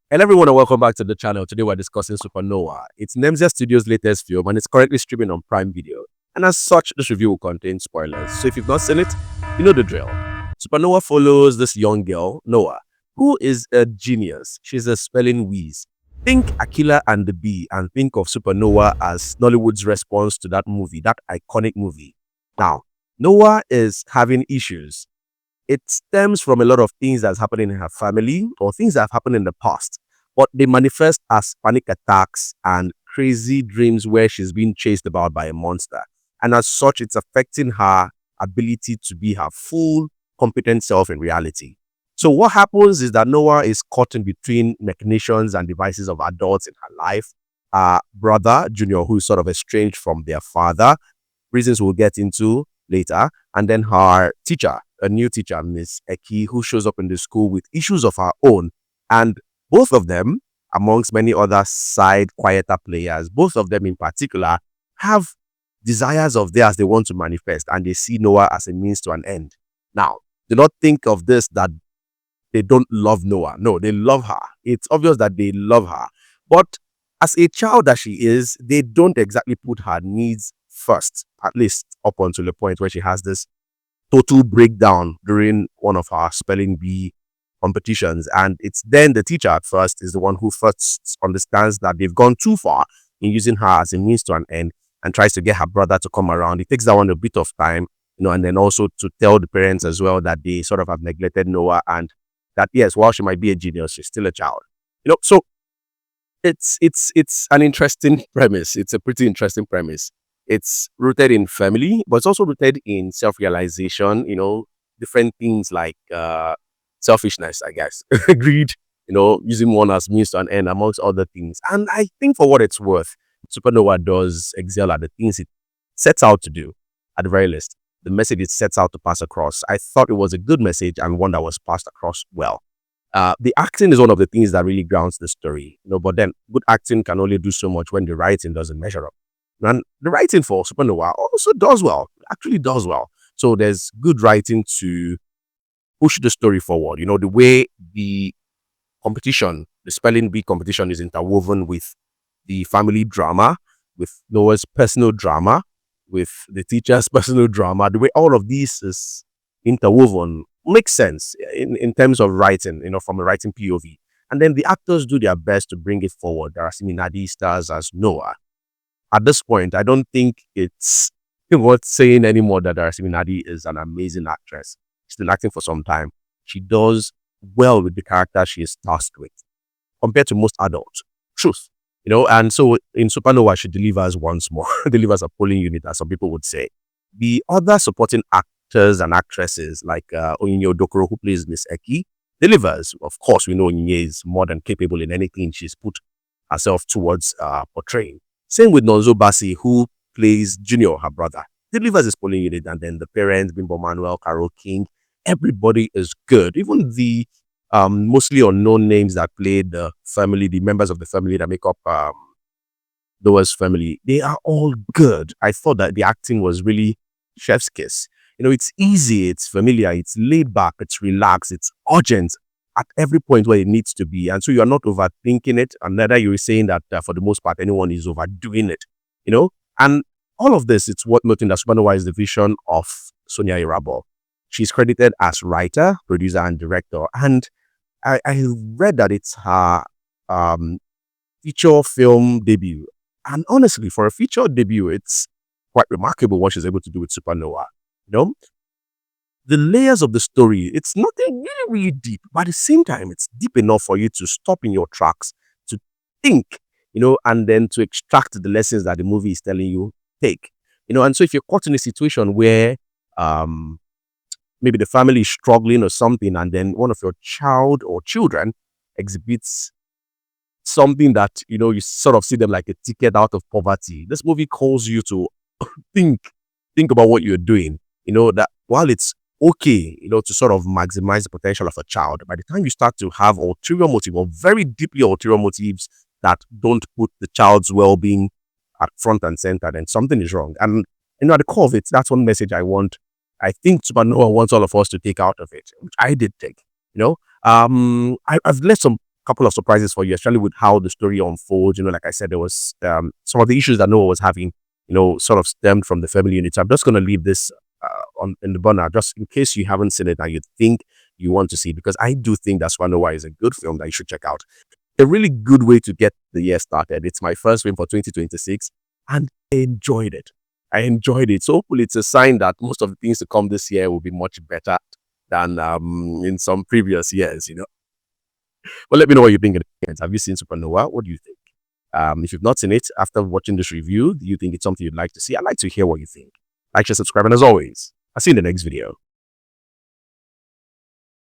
Hello everyone and welcome back to the channel. Today we're discussing Supernowa. It's Nemzia Studios' latest film and it's currently streaming on Prime Video. And as such, this review will contain spoilers. So if you've not seen it, you know the drill. Supernowa follows this young girl, Nowa, who is a genius. She's a spelling whiz. Think Aquila and the Bee and think of Supernowa as Nollywood's response to that movie, that iconic movie. Now, Nowa is having issues. It stems from a lot of things that's happening in her family or things that have happened in the past, but they manifest as panic attacks and crazy dreams where she's being chased about by a monster. And as such, it's affecting her ability to be her full, competent self in reality. So what happens is that Noah is caught in between machinations and devices of adults in her life. Her brother, Junior, who is sort of estranged from their father, reasons we'll get into later, and then her teacher, a new teacher, Miss Eki, who shows up in the school with issues of her own. And both of them, amongst many other side quieter players, both of them in particular, have desires of theirs they want to manifest, and they see Noah as a means to an end. Now, do not think of this that they don't love Noah. No, they love her. It's obvious that they love her. But as a child that she is, they don't exactly put her needs first, at least up until the point where she has this total breakdown during one of her spelling bee competitions. And it's then the teacher at first is the one who first understands that they've gone too far in using her as a means to an end and tries to get her brother to come around. It takes that one a bit of time, and then also to tell the parents as well that they sort of have neglected Noah and that, yes, while she might be a genius, she's still a child. So it's an interesting premise. It's a pretty interesting premise. It's rooted in family, but it's also rooted in self-realization, different things like selfishness, I guess, greed, using one as means to an end, amongst other things. And I think for what it's worth, Supernova does excel at the things it sets out to do, at the very least. The message it sets out to pass across. I thought it was a good message and one that was passed across well. The acting is one of the things that really grounds the story, but then good acting can only do so much when the writing doesn't measure up. And the writing for Supernova also does well, actually does well. So there's good writing to push the story forward. The way the competition, the spelling bee competition is interwoven with the family drama, with Noah's personal drama, with the teacher's personal drama, the way all of this is interwoven makes sense in terms of writing, from a writing POV. And then the actors do their best to bring it forward. Darasimi Nadi stars as Noah. At this point, I don't think it's worth saying anymore that Darasimi Nadi is an amazing actress. She's been acting for some time. She does well with the character she is tasked with compared to most adults. Truth. And so in Supernova, she delivers once more, delivers a polling unit, as some people would say. The other supporting actors and actresses, like Ohini Odokoro, who plays Miss Eki, delivers. Of course, we know Ohini is more than capable in anything she's put herself towards portraying. Same with Nonzo Basi, who plays Junior, her brother, delivers his polling unit, and then the parents, Bimbo Manuel, Carol King, everybody is good. Even the mostly unknown names that play the family, the members of the family that make up Noah's family, they are all good. I thought that the acting was really chef's kiss. It's easy, it's familiar, it's laid back, it's relaxed, it's urgent at every point where it needs to be. And so you're not overthinking it, and neither you're saying that for the most part, anyone is overdoing it, And all of this, it's worth noting that Supernowa is the vision of Sonia Irabor. She's credited as writer, producer, and director. And I read that it's her feature film debut. And honestly, for a feature debut, it's quite remarkable what she's able to do with Supernowa. The layers of the story, it's nothing really, really deep, but at the same time, it's deep enough for you to stop in your tracks, to think, and then to extract the lessons that the movie is telling you, take. And so if you're caught in a situation where maybe the family is struggling or something, and then one of your child or children exhibits something that, you sort of see them like a ticket out of poverty, this movie calls you to think about what you're doing, that while it's okay, to sort of maximize the potential of a child, by the time you start to have ulterior motive or very deeply ulterior motives that don't put the child's well-being at front and center, then something is wrong. And, at the core of it, that's one message I think Supernova wants all of us to take out of it, which I did take. I've learned some couple of surprises for you, especially with how the story unfolds. Like I said, there was some of the issues that Noah was having, sort of stemmed from the family unit. So I'm just going to leave this on in the burner, just in case you haven't seen it and you think you want to see it, because I do think that Supernowa is a good film that you should check out. A really good way to get the year started. It's my first film for 2026, and I enjoyed it. I enjoyed it. So hopefully it's a sign that most of the things to come this year will be much better than in some previous years. But let me know what you think in the comments. Have you seen Supernova? What do you think? If you've not seen it after watching this review, do you think it's something you'd like to see? I'd like to hear what you think. Like, share, subscribe, and as always, I'll see you in the next video.